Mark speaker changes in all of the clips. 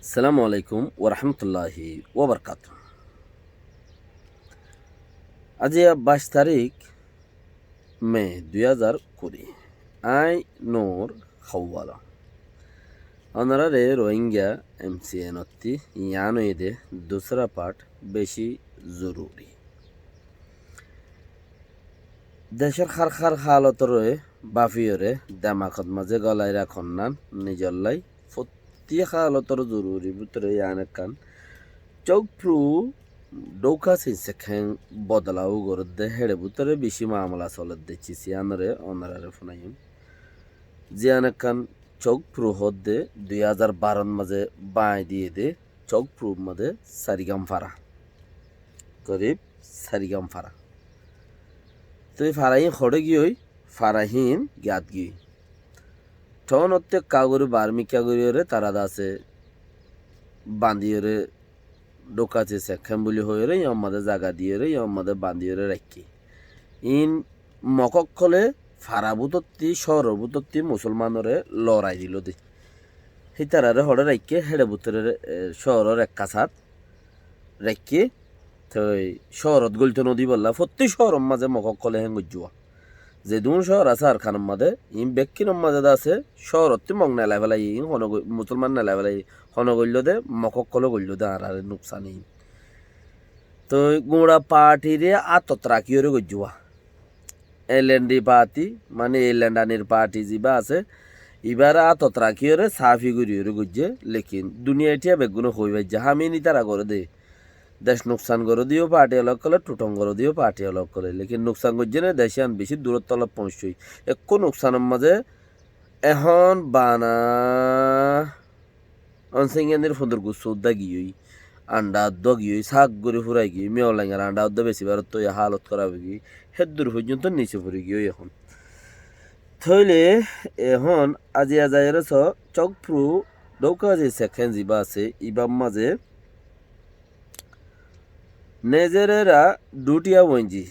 Speaker 1: আসসালামু আলাইকুম ওরহমতুল্লাহি ওবরকাত। আজ 22 তারিখ মে 2020। আই নোর হাওয়ালা অনারারে রোহিঙ্গা MCN অত্তি ইয়ানইদে দুসরা পার্ট বেশি জরুরি। দেশের খার খার হালতরে বাফিয়রে দামাকত মাঝে গলাই রাখন নান নিজল্লাই ফতি হালতর জরুরি ভিতরে ইয়ানে কান চৌক ফ্রু ডৌকা সিনসেখেং বদলাও গরদে হেড়ে বুতরে বেশি মামলা চলত দেখছি সিয়ানরে অনারারে ফোনাইম জিয়ানে কান চৌক ফ্রু হদ্দে 2012 মাঝে বাঁই দিয়ে দে চৌক ফ্রু মাঝে সারিগাম ফারা করিব সারিগাম ফারা তো এই ফারাহিন খড়ে গিয়ে ফারাহিন জ্ঞাত গিয়ে ঠন হতে কাগরে বার্মি কাগরিয়রে তারা দাসে বান্দিয়রে ডোকাছে সেখান বলি হয়ে রে আমাদের জায়গা দিয়ে রে আমাদের বান্দিয়ে রাখি ইন মকলে ফারাবুতত্তি সরবুতত্তি মুসলমানরে লড়াই দিল দি হিতারারে হড়ে রাখকে হেড়ে বুতরে শহরের এক কাছাত রাখকে থই শহরত গলিত নদী বললা প্রত্যেক শহরের মাঝে মকলে হেঙ্গ যোয়া যে দুন শহর আছে আর খানের মাঝে ইন বেক্কিনের মাঝে আছে শহরত্তি মগ নেলাই ফেলাই ইন মুসলমান নেলাই ফেলাই হন গল্য দে মকলে গল্য দে আর নুকসান ইন তো গুঁড়া পার্টিরে আতত রাখিওরে গজুয়া এলেন্ডি পার্টি মানে এলেন্ডানির পার্টি যা আছে এবার আতত রাখিওরে সাফি করিওরে গজ্জে লেকিন দুনিয়া এটিয়া বেগুনো হই ভাই হামিনি তারা করে দে দেশ নুকসান করে দিও পার্টি অলগ করে টুটং করে দিও পার্টি অলগ করে লেকিন নুকসান করছে না দেশে আন বেশি দূরত্ব অলপ পৌঁছই একো নুকসানের মাঝে এখন বানা অনসিংয়ের ফুন্দর গুসুদ্দা গিয়েই আন্ডা দগিয়ে শাক গড়ে ফুরাই গিয়ে মেয় লাঙ্গার আন্ডা উদ্দা বেশি বার তো হালত করাবে গিয়ে হেদুর পর্যন্ত নিচে পড়ে গিয়ে এখন থইলে এখন আজি আজাইর চক ফ্রু ডৌকা যে সেখান যা আছে ইবাম মাঝে নেজেরেরা দুটিয়া বঞ্জি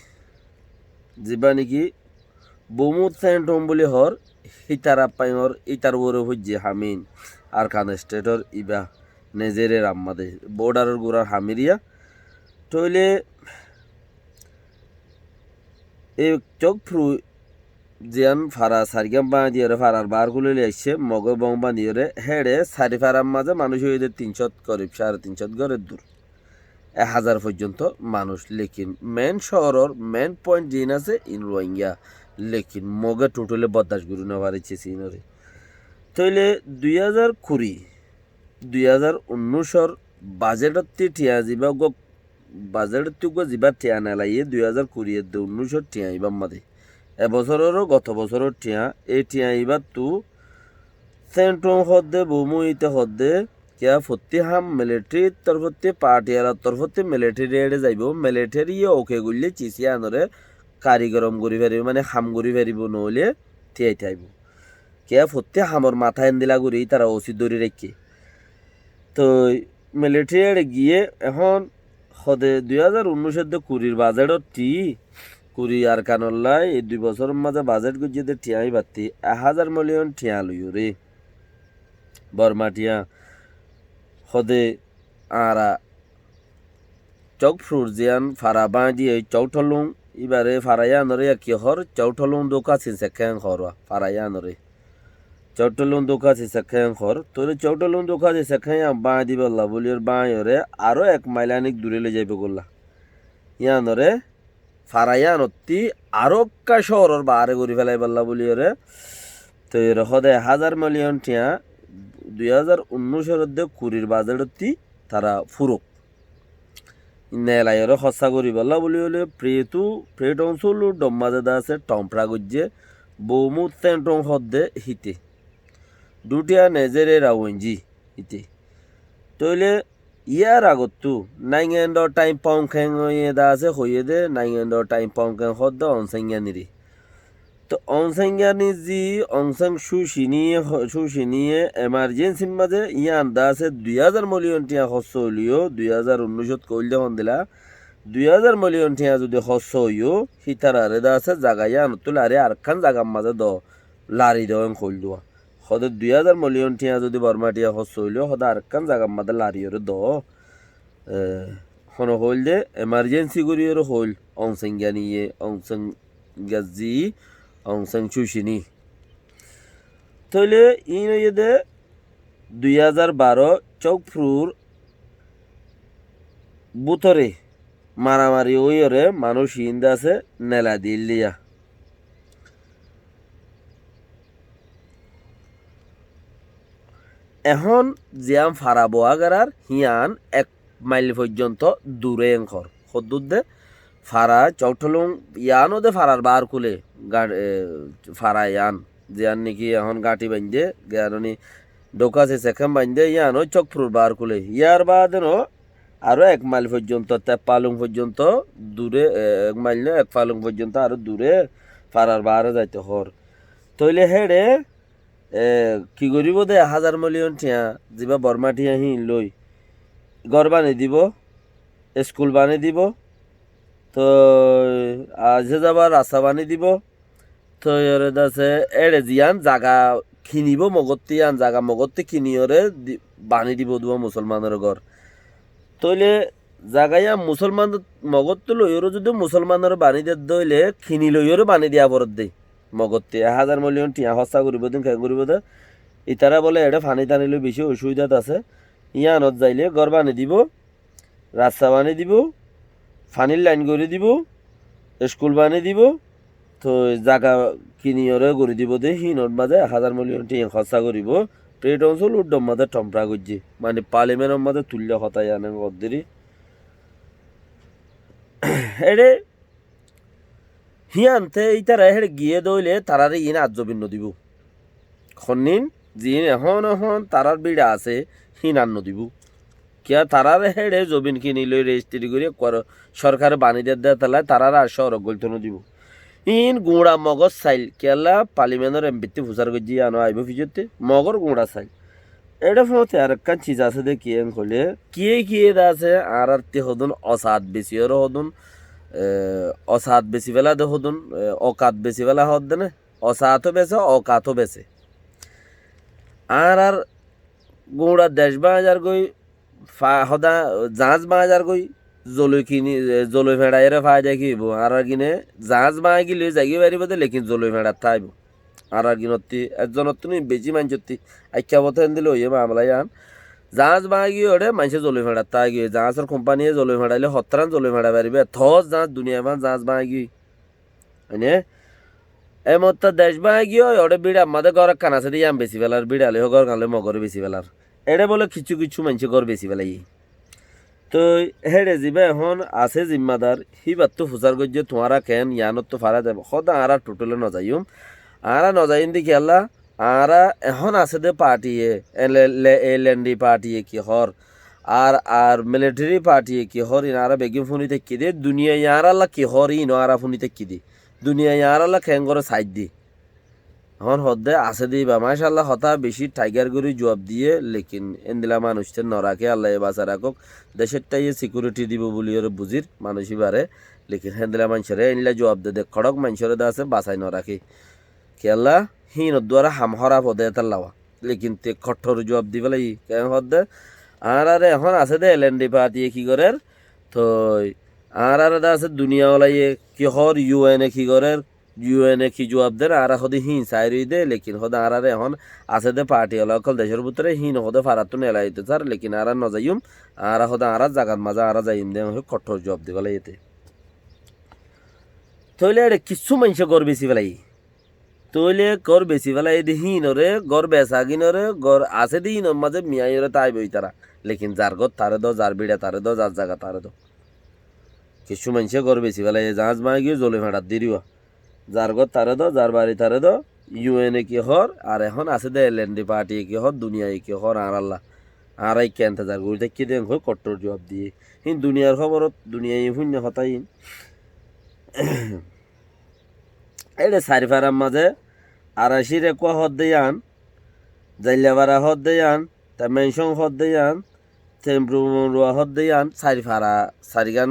Speaker 1: যা নাকি বমুদ সেন্টম বলে হর হিতারা পাইর ইতার ওরে হজ্জে হামিন আর খান স্টেটর ইবা নেজেরের আমাদের বর্ডারের গোড়ার হামিরিয়া টইলে এই চক ফ্রু জিয়ান ফারা সারিগাম বাঁধিয়ে ফারার বার গুলো আসছে মগ বং বাঁধিয়ে হেড়ে সারি ফারার মাঝে মানুষ হয়ে 300 করিব 350 ঘরের দূর 1000 পর্যন্ত মানুষ লেকিন মেন শহরের মেন পয়েন্ট জিন আছে ইন রোহিঙ্গা লেকিন মগে টোটালে বদাস গুরু না পারিছে সিনরে তইলে 2019 বাজেটত টিয়া যাবা বাজেটত যাবা টিয়া নালাইয়ে 2020 টিয়া ইবাম মাদে এবছরেরও গত বছরের টিয়া এই টিয়া ইবার তু সেন্ট্রম হদ্দে বমুইতে হদ্দে কিয়া ফত্তি হাম মিলিটারির তরফতে পার্টিয়ালার তরফতে মিলিটারি এড়ে যাইব মিলিটারি ওকে গুললে চিচিয়া আনরে কারিগরম করি ফেরিব মানে হাম করি ফেরিব নহলে থিয়াই থাইব কিয়া ফত্তি হামর মাথা এন্দিলা করি তারা ওসি ধরে রেখে তো মিলিটারি এড়ে গিয়ে এখন হদে 2019 কুড়ির বাজেটত কুড়ি আর কানল্লাই এই 2 বছরের মাঝে বাজেট গুজিতে টিয়াই বাতি 1000 মিলিয়ন টিয়া লইও রে বর্মা টিয়া হদে আরা চৌক ফ্রুট জিয়ান ফারা বাঁধিয়ে চৌঠলুং এবারে ফারাইয়া নরে কি হর চৌঠলুং দোকা সিনসে খেং হর ফারাইয়া নরে চৌঠলুং দোকা সিনসে খেং হর তোরে চৌঠলুং দোকা সিনসে খেং বাঁধি বললা বলির বাঁয়রে আরো 1 মাইলানিক দূরে লে যাইবে গল্লা ইয়া নরে ফারাইয়া নত্তি আরো কা শহরের বাহারে ঘুরি ফেলাই বললা বলিরে তো এর হদে 1000 মিলিয়ন টিয়া 2019 কুড়ির বাজেটতি তারা ফুরুক নেলাইয়ের হসা করি বললা বলি হলে প্রেট অঞ্চল ডম্মাজে আছে টম্পরা গজ্জে বৌমুত সেন্ট্রম হদ্দে হিতে দুটিয়া নেজেরে রাউঞ্জি হিতে তইলে ইয়ার আগতো নাইঙ্গেন্ডর টাইম পং খেং আছে হইয়ে দে নাইঙ্গেন্ডর টাইম পং খেং হদ্দে অনসেঙ্গানিরি তো অনসেঙ্গানি জি অংসাং সুশিনিয়ে এমার্জেন্সির মাঝে ইয়ান দা আছে 2000 মিলিয়ন টিয়া হস্য হইলিও 2019 কইলে হন দিলা 2000 মিলিয়ন টিয়া যদি হস্য হইও হিতারারে দা আছে জাগা ইয়ান তুলে আরে আর খান জাগার মাঝে দ লারি দেওয়ান কইল দেওয়া হদে 2000 মিলিয়ন টিয়া যদি বর্মা টিয়া হস হইলেও হদে আরেকখান জায়গার মাঝে লারিয়রে দ হন হইল যে এমার্জেন্সি করিয়রে হইল অংসেঙ্গানিয়ে অংসেং গাজি অংসেং চুষিনি তইলে ইন হইয়ে দে 2012 চৌকফ্রুর বুতরে মারামারি ওইরে মানুষ হিন্দে আছে নেলা দিল্লিয়া এখন জিয়াম ফারা বোয়াগারার হিয়ান 1 মাইল পর্যন্ত দূরে এঙ্কর হদ্দুর দে ফারা চৌঠলুং ইয়ানও দে ফারার বার খুলে ফারা ইয়ান জিয়ান নাকি এখন গাঁটি বান্ধে জ্ঞানী ডোকাছে সেখান বান্ধে ইয়ানও চকফ্রুর বার খুলে ইয়ার বাদেনও আরও 1 মাইল পর্যন্ত তেপালুং পর্যন্ত দূরে 1 মাইল না 1 পালুং পর্যন্ত আরও দূরে ফারার বারে যাইতে হর তইলে হেডে কি করিব দে 1000 মিলিয়ন টিয়া যা বর্মা টিয়া হি লই ঘর বানি দিব স্কুল বানি দিব তো আজে যাবার রাস্তা বানি দিব তো এর দাসে এড়ে জিয়ান জাগা কিনিব মগত্তি আন জাগা মগত্তি কিনিয়রে বানি দিব দুয়া মুসলমানের ঘর তইলে জাগাইয়া মুসলমান মগত লইয়রও যদি মুসলমানের বানি দিয়ে দইলে খিনি লইয়রও বানি দিয়া পরত দেই মগত্তি 1000 মিলিয়ন টিয়া হস্তা করিব দিন খেয়ে করিব দে ইতারা বলে এটা ফানি টানি লই বেশি অসুবিধাত আছে ইয়ানত যাইলে ঘর বানি দিব রাস্তা বানি দিব ফানির লাইন করে দিব স্কুল বানি দিব তো জাগা কিনিয়রে করে দিব দে হিনর মাঝে 1000 মিলিয়ন টিয়া খরচা করিব পেট অঞ্চল উড্ডম মাঝে টম্পরা করছে মানে পার্লিমেন্টের মাঝে তুল্য হতাই আনে গদ্দেরি এড়ে হিয়ানতে ইতারা হেড়ে গিয়ে দইলে তারারে ইন আজ্জবিন্ন দিব খন্নিন জিন এখন এখন তারার বিড়া আছে হিনান্ন দিব কিয়া তারারে হেড়ে জবিন কিনি লই রেজিস্ট্রি করে সরকারে বানি দিয়ে তালায় তারার আর সড়ক গলতন দিব ইন গুঁড়া মগজ চাইল কেলা পার্লিমেন্টের এমপিতে ফুসার গজি আনো আইব ফিজতে মগর গুঁড়া চাইল এটা ফোতে আর একখান চিজ আছে দে কিয়ে কইলে কিয়ে আছে আর তে হদুন অসাদ বেশি আর হদুন অসাদ বেশি বেলা দে হদুন অকাত বেশি বেলা হদ দে না অসাতও বেছে অকাতও বেছে আর গুঁড়া দেশ বাজার গই সদা জাহাজ বাজার গই জলই ভেড়া এর ফাই দেখিব আর কিনে জাহাজ বাঁ গিলে জাগি পারিব দে লেকিন জলই ভেড়া থাইব আর কিনতি একজনত তুমি বেশি মানছি আখ্যা পথে দিলে হইয়ে মামলা আন জাহাজ বাঁ গিয়ে ওঠে মানুষে জলই ভেড়া তাই গিয়ে জাহাজের কোম্পানিয়ে জলই ভেড়াইলে হত্রান জলই ভেড়া পারিবে থস জাহাজ দুনিয়া মান জাহাজ বাঁ গিয়ে হয়নে এমত দেশ বাঁ গিয়ে ওটা বিড়া আমাদের ঘর কান আছে দিয়ে আম বেশি বেলার বিড়ালে ঘর কানলে মগরে বেশি বেলার এটা বলে কিছু কিছু মানুষে ঘর বেশি বেলাই তো হেড়ে যাবে এখন আছে জিম্মাদার হিবার তো ফুসার গজ্জে তোমারা কেন ইয়ানত তো ফারা যাব সদা আর টোটালে নজাইম আর নজাইন দেখি আল্লাহ আর এখন আছে দে পার্টিয়ে এলএনডি পার্টিয়ে কি হর আর মিলিটারি পার্টিয়ে কি হর ইনারা বেগিম ফোনিতে কি দে দুনিয়া ইয়ার আল্লাহ কি হর ইনো আর ফোনিতে কি দি দুনিয়া ইয়ার আল্লাহ খেং করে সাইড দি এখন হদ্দে আছে দিবা মাশাআল্লাহ হতা বেশি টাইগার গরি জবাব দিয়ে লেকিন এন্দিলা মানুষের নরাকে আল্লাহ বাঁচা রাখক দেশেরটাই সিকিউরিটি দিব বলি ওর বুঝির মানুষই বারে লেকিন হেন্দিলা মানুষের এনলা জবাব দে খড়ক মানুষের আছে বাঁচাই নরাখি কে আল্লাহ হিন দ্বারা হামহরা পদে তাল্লাওয়া লেকিন তে কঠোর জবাব দিবে লাই কেন হদ্দে আর এখন আছে দে এলএনডি পার্টি কি করে তো আর আছে দুনিয়াওয়ালাইয়ে কি হর ইউএনএ কি করে ইউএনএ কি জবাব দেন আর হদে হিন সাইরি দে লেকিন হদে আর এখন আছে দে পার্টি হল অকল দেশের ভিতরে হিন হদে ফারাত নেলাইতে স্যার লেকিন আর নজাইম আর হদে আর জাগাত মাজা আর যাইম দে কঠোর জবাব দিবে লাই এতে তইলে এটা কিছু মানুষ গড় বেশি বেলাই তইলে গড় বেশি বেলাই এদি হিনরে গড় বেসা গিনরে গড় আছে দি হিনর মাঝে মিয়াইরে তাই বই তারা লেকিন যার গড় তারে দো যার বিড়া তারে দো যার জায়গা তারে দো কিছু মানুষ গড় বেশি বেলাই জাহাজ মাই গিয়ে জলে ভেড়াত দিরিবা যার ঘর তারে দো যার বাড়ি তারে দো ইউএনএ কি হর আর এখন আছে দে এলএনডি পার্টি কি হর দুনিয়ায় কি হর আর আল্লাহ আর এই কে ইন্তজার করি দেখি দেন হয় কট্টর জবাব দিয়ে হিন দুনিয়ার খবরত দুনিয়ায় শূন্য হতাইন এটা চারিফারার মাঝে আড়াইশির একোয়া হদ দেয়ান জাইলাবারা হদ দেয়ান তা মেনসং হদ দেয়ান তেমরুয়া হদ দেয়ান চারিফারা চারিগান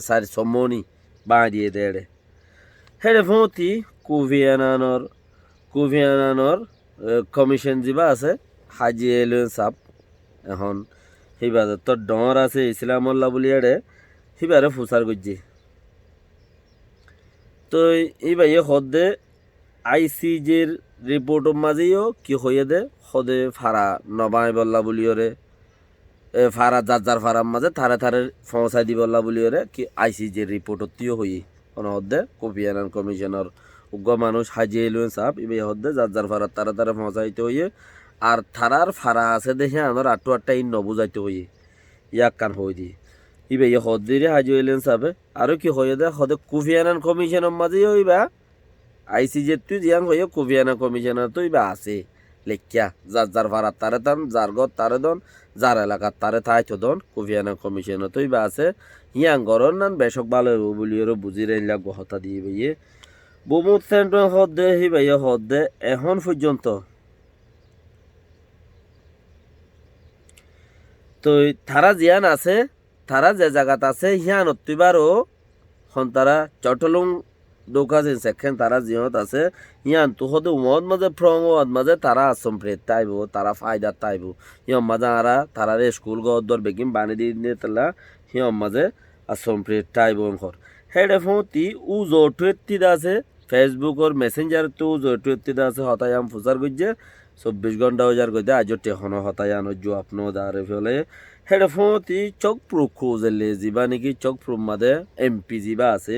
Speaker 1: চারি সম্মনি বাঁ দিয়ে দেড়ে হেডে ফোঁতি কুভিয়ানানোর কমিশন যিবা আছে হাজি এলুন সাপ এখন সিবারে তোর ডর আছে ইসলামল্লা বুলিয়ারে সিবারে ফুসার গুজি তো এই ভাইয়ে হদে আইসিজের রিপোর্টের মাঝেও কি হয়ে দে হদে ফারা নবাই বল্লা বুলিয়রে ফারা যার ফারার মাঝে থারে থারে পৌঁছাই দি বল্লা বুলিয়রে কি আইসিজের রিপোর্টটিও হই কোন হদে কোপিয়ান কমিশনার উগ্র মানুষ হাজি এলুন সাপ ইবে হদে যার ফারার তারে তারে পৌঁছাইতে হইয়ে আর থারার ফারা আছে দেখে আমার আটু আটটা ইন নবুজাইতে হইয়ে ইয়াক কান হই দি ইবে হদ্দিরে হাজি এলুন সাপে আরো কি হয়ে দে হদে কোপিয়ান কমিশনের মাঝেও ইবা আইসিজের তুই জিয়ান হয়ে কোভিয়ানা কমিশনার তো ইবা আছে লেখিয়া যার ভাড়ার তারে দান যার গর তারে দন যার এলাকার তারে থাই তো দন কোভিয়ানা কমিশনার তো ইবা আছে ইয়াং গরর নান বেশক ভালো হইব বলি ওর বুঝি রেলা গহতা দিয়ে ভাইয়ে বহুমুখ সেন্টার হদ দে হি ভাইয়া হদ দে এখন পর্যন্ত তো তারা জিয়ান আছে তারা যে জায়গাত আছে হিয়ান অত্তিবারও হন তারা চটলং দোকাজে সেখান তারা জিয়ত আছে ইয়ান তো হদে উমদ মাঝে ফ্রং ওয়াদ মাঝে তারা আসম প্রেত তাইব তারা ফায়দা তাইব হিয়ম মাঝে আরা তারা রে স্কুল গদর বেগিম বানি দি তেলা হিয়ম মাঝে আসম প্রেত তাইব ঘর হেডে ফতি উ জটুয়েতি আছে ফেসবুকর মেসেঞ্জার তো জটুয়েতি আছে হতায়াম ফুসার গজ্জে 24 ঘন্টা হাজার গদে আজ টেহনো হতায়ান জো আপনো দারে ফেলে হেডে ফতি চক প্রু খুজলে জিবা নাকি চক প্রু মাঝে এমপি জিবা আছে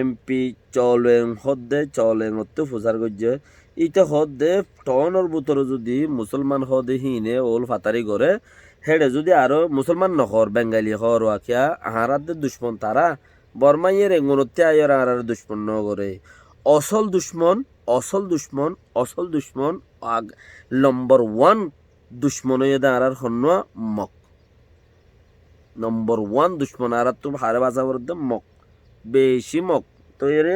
Speaker 1: এমপি চলেন হদ্দে চলেন অত্তে ফুসার গজ্জে ইতে হদ্দে টনর বুতর যদি মুসলমান হদে হিনে ওল ফাতারি করে হেডে যদি আরো মুসলমান নহর বেঙ্গালি হর আখিয়া আহারাদের দুশ্মন তারা বর্মাইয়ের এঙ্গনতে আয়ের আহার দুশ্মন ন করে অসল দুশ্মন অসল দুশ্মন অসল দুশ্মন নম্বর 1 দুশ্মন হয়ে আহার হন্যা মক নম্বর 1 দুশ্মন আহার তো হারে বাজা করতে মক বেশি মক তৈরে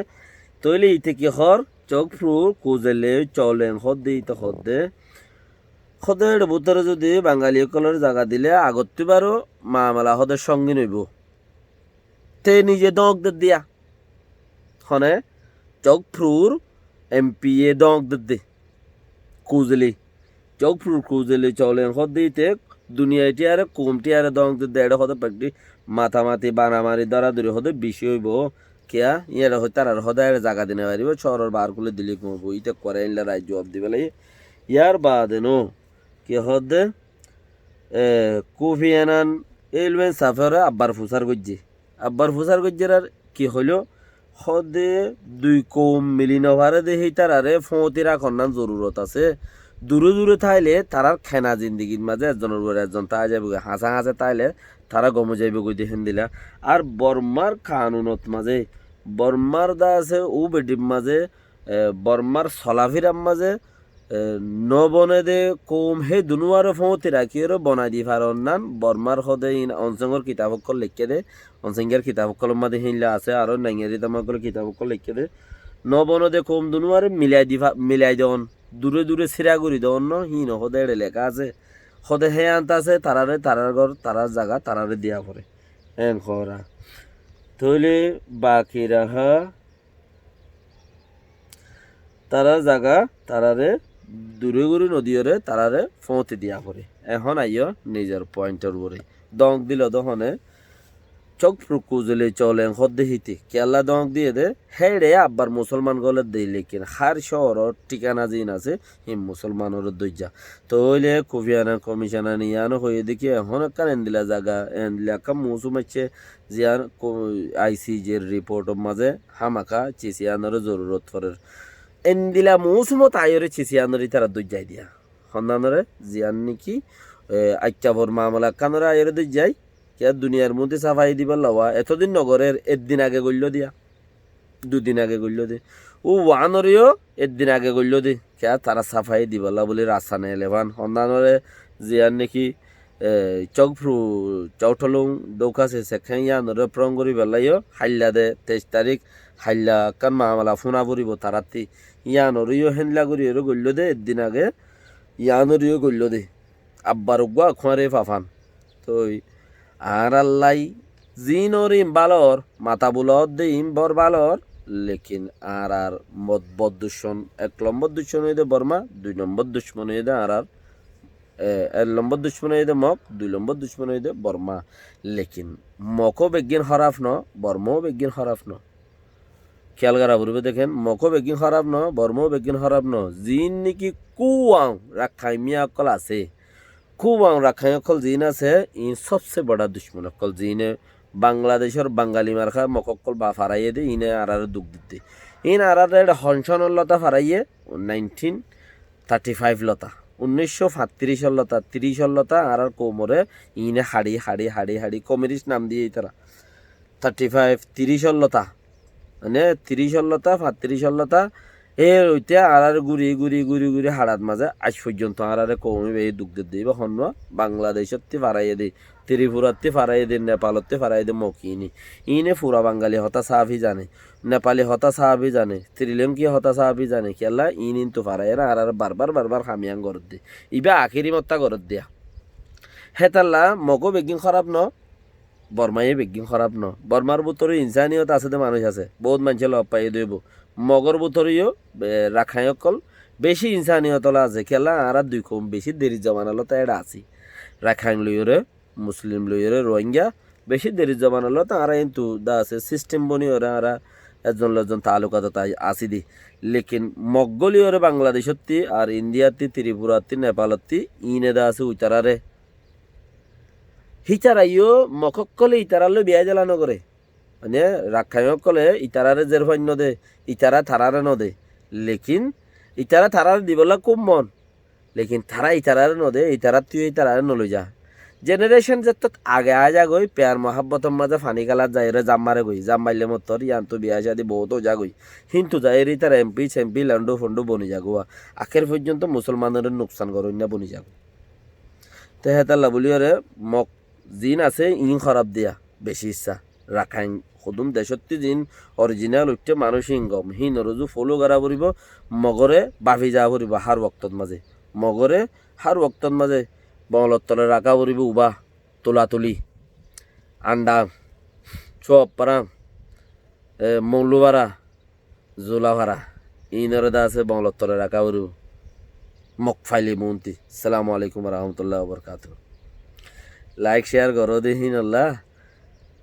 Speaker 1: তৈলে ইতে কি হর চোখ ফ্রু কুজেলে চলেন হদ্দে ইতে হদ্দে হদের বুতরে যদি বাঙালি কলর জায়গা দিলে আগত বারো মামালা হদের সঙ্গে নইব তে নিজে দক দিয়া হনে চোখ ফ্রুর এমপি এ দক দে কুজলি চোখ ফ্রুর কুজলি চলেন হদ্দে ইতে দুনিয়াটি আর কমটি আর দক দে এটা হতে প্যাকটি মাথামাতি বানামারি দরাদরি হতে বেশি হইব কেয়া ইয়ারা হইতে আর হদায় জায়গা দিনে পারিব শহরের বার করলে দিলে কমবো ইতে করে আনলে রাজ্য জব দিবে লাগে ইয়ার বাদে নো কে হদে কুফিয়ানান এলবেন সাফারে আব্বার ফুসার গজ্জের আর কি হইল হদে দুই কম মিলি নভারে দে তার আরে ফতিরা খন্নান জরুরত আছে দূরে দূরে থাইলে তারার খেনা জিন্দিগির মাঝে একজনের উপরে একজন তাই যাবে হাসা হাসে তাইলে তারা গমে যাইবে গই দেখেন দিলা আর বর্মার কানুনত মাঝে বর্মার দা আছে ও বেটির মাঝে বর্মার সলাফিরার মাঝে নবনে দে কম হে দুনুয়ারে ফতি রাখিয়ে বনাই দি ফারন নান বর্মার হদে অনসঙ্গর কিতাবকল লিখে দে অনসঙ্গের কিতাবকল মাঝে হিনলা আছে আর নাইঙ্গারি তামাকল কিতাবকল লিখে দে নবনে দে কম দুনুয়ারে মিলাই দেন দূরে দূরে সিরাগুড়ি দেন হিন হদে লেখা আছে হদে হে আনতে আছে তারারে তারার ঘর তারার জায়গা তারারে দিয়া পড়ে এন খরা তৈলে বাকি রাহা তারার জায়গা তারারে দূরে দূরে নদীরে তারারে ফোঁতে দিয়া পড়ে এখন আইয় নিজের পয়েন্টের উপরে দঙ্ক দিল দহনে চোখ ফুকুজলে চলেন হদ্দে হিতে কেলা দঙ্ক দিয়ে দে হেড়ে আব্বার মুসলমান গলে দেই লেকিন হার শহর ঠিকানা জিন আছে এই মুসলমানের দইজা তো হইলে কুফিয়ানা কমিশনা নিয়ানো হয়ে দেখি এখন কান এন্দিলা জায়গা এন্দিলা কাম মৌসুম হচ্ছে জিয়ার আইসিজের রিপোর্টের মাঝে হামাকা চিসিয়ানোর জরুরত পড়ে এন্দিলা মৌসুমত আয়রে চিসিয়ানোরই তারা দইজাই দিয়া সন্ধানরে জিয়ান নাকি আইচাবর মামলা কানরে আয়রে দইজাই কে দুনিয়ার মধ্যে সাফাই দিবার লওয়া এতদিন নগরের একদিন আগে গল্য দিয়া দুদিন আগে গল্য দে ও ওয়ানরেও একদিন আগে গল্য দে কে তারা সাফাই দিবাল্লা বলে রাস্তা নেই লেবান সন্ধানরে জিয়ার নাকি চকফ্রু চৌঠলং দৌকাছে সেখান ইয়ানরে প্রং করি বেলাইও হাইল্লা দে 23 তারিখ হাইল্লা কান মামলা ফোনা পড়িব তারাতি ইয়ানরেও হেনলা করি এরও গল্য দে একদিন আগে ইয়ানরেও গল্য দে আব্বার গুয়া খোঁয়ারে ফাফান তো আর আল্লাই জিনর ইম বালর মাথা বুলত দে ইম বর বালর লেকিন আর বদ্দুষণ 1 নম্বর দুশ্মন হইতে বর্মা, 2 নম্বর দুশ্মন হইতে আর 1 নম্বর দুশ্মন হইতে মক, 2 নম্বর দুশ্মন হইতে বর্মা। লেকিন মকও বেগিন খারাপ ন, বর্মাও বেগিন খারাপ ন। খেয়াল করা পূর্বে দেখেন মকও বেগিন খারাপ ন, বর্মাও বেগিন খারাপ ন। জিন নাকি কুয়াং রাখাই মিয়া অকল আছে, কুয়াং রাখাই অকল জিন আছে, ই সবচেয়ে বড় দুশ্মন অকল জিনে বাংলাদেশের বাঙালি মার্খা মকল বা ফারাইয়ে দে ইনে আর দুঃখ দিতে ইন আর হনসনের লতা ফারাইয়ে 1935 লতা 1935 লতা 30 লতা আর কোমরে ইনে হাড়ি হাড়ি হাড়ি হাড়ি কমিরিস নাম দিয়ে তারা 35 30 লতা মানে 30 লতা 35 লতা এর ওইতে আর ঘুরি ঘুরি ঘুরি ঘুরি হাড়াত মাঝে আজ পর্যন্ত আর কমে এই দুঃখ দিই বা হন্য বাংলাদেশতে ফারাইয়ে দিই, ত্রিপুরাতে ফারাইয়ে দিই, নেপালতে ফারাইয়ে দিই মকিনি ইনে ফুরা বাঙালি হতা সাহাবি জানে, নেপালি হতা সাহাবি জানে, শ্রীলঙ্কি হতা সাহাবি জানে কেলা ইন তো ফারাইয়ে না আর বারবার বারবার খামিয়াং গরত দি ইবা আখিরি মত্তা গরত দিয়া হেতাল্লা মগো বেগিং খারাপ ন, বর্মায়ে বেগিং খারাপ ন। বর্মার ভিতরে ইনসানিয়ত আছে তো মানুষ আছে, বহুত মানুষে লব পাই দেব। মগর ভিতরেও রাখাই অকল বেশি ইনসানিয়ত আছে খেলা আর দুই কম বেশি দেরি জমানালো তা এটা আছি। রাখাইন লইরে মুসলিম লইরে রোহিঙ্গা বেশি দেরি জমানালো তা আর কিন্তু দা আছে সিস্টেম বনি ওরা আর একজন তালুকাত তাই আসি দি। লেকিন মগলিওরে বাংলাদেশত্তি আর ইন্ডিয়াতি ত্রিপুরাতি নেপালতি ইনে দা আছে উইতারারে হিচারাইও মককলে ইতারালে বিয়া জ্বালানো করে মানে রাখাইকলে ইতারারে জের ভান্য দে ইতারা থারারে নদে। লেকিন ইতারা থারারে দিবলা খুব মন, লেকিন থারা ইতারারে নদে ইতারা তুই ইতারারে নলৈ যা। জেনারেশন যে আগে আজা গই পেয়ার মহাব্বতর মাঝে ফানি কালার যাই রে জাম মারে গই জাম মারলে মতর ইয়ান তো বিয়া শাদি বহুতো যা গই কিন্তু যাই রে তার এমপি সেমপি ল্যান্ডো ফন্ডো বনি যাগুয়া আখের পর্যন্ত মুসলমানের নোকসান করুন না বনি যাগো। তে হেতাল্লা বলিওরে মক জিন আছে ইন খারাপ দিয়া বেশি ইচ্ছা রাখাইন সদুম দেশত্তি জিন অরিজিনাল উঠতে মানুষ ইনকম হি নরজু ফলো করা পড়ব মগরে বাফি যা পড়ব হার বক্তত মাঝে মগরে হার বক্তত মাঝে বঙলত তলে রাখা পড়ব উবা তোলাতুলি আন্ডা চপ পারাং মৌলু ভাড়া জোলা ভাড়া ইনরে দা আছে বঙলত তলে রাখা পড়ব মক ফাইলি মন্তি। সালামু আলাইকুম রহমতুল্লাহ বরকাত। লাইক শেয়ার করো দেহিন আল্লাহ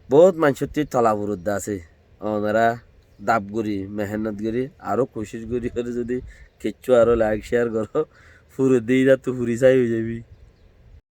Speaker 1: বহুত মানুষটি তলা বুরুদ্দা আছে ওনারা দাপ করি মেহনত করি আরও কোশিশ করি করে যদি কিচ্ছু আরও লাইক শেয়ার করো ফুরে দিয়ে যা তো ফুরি চাই হয়ে যাবি।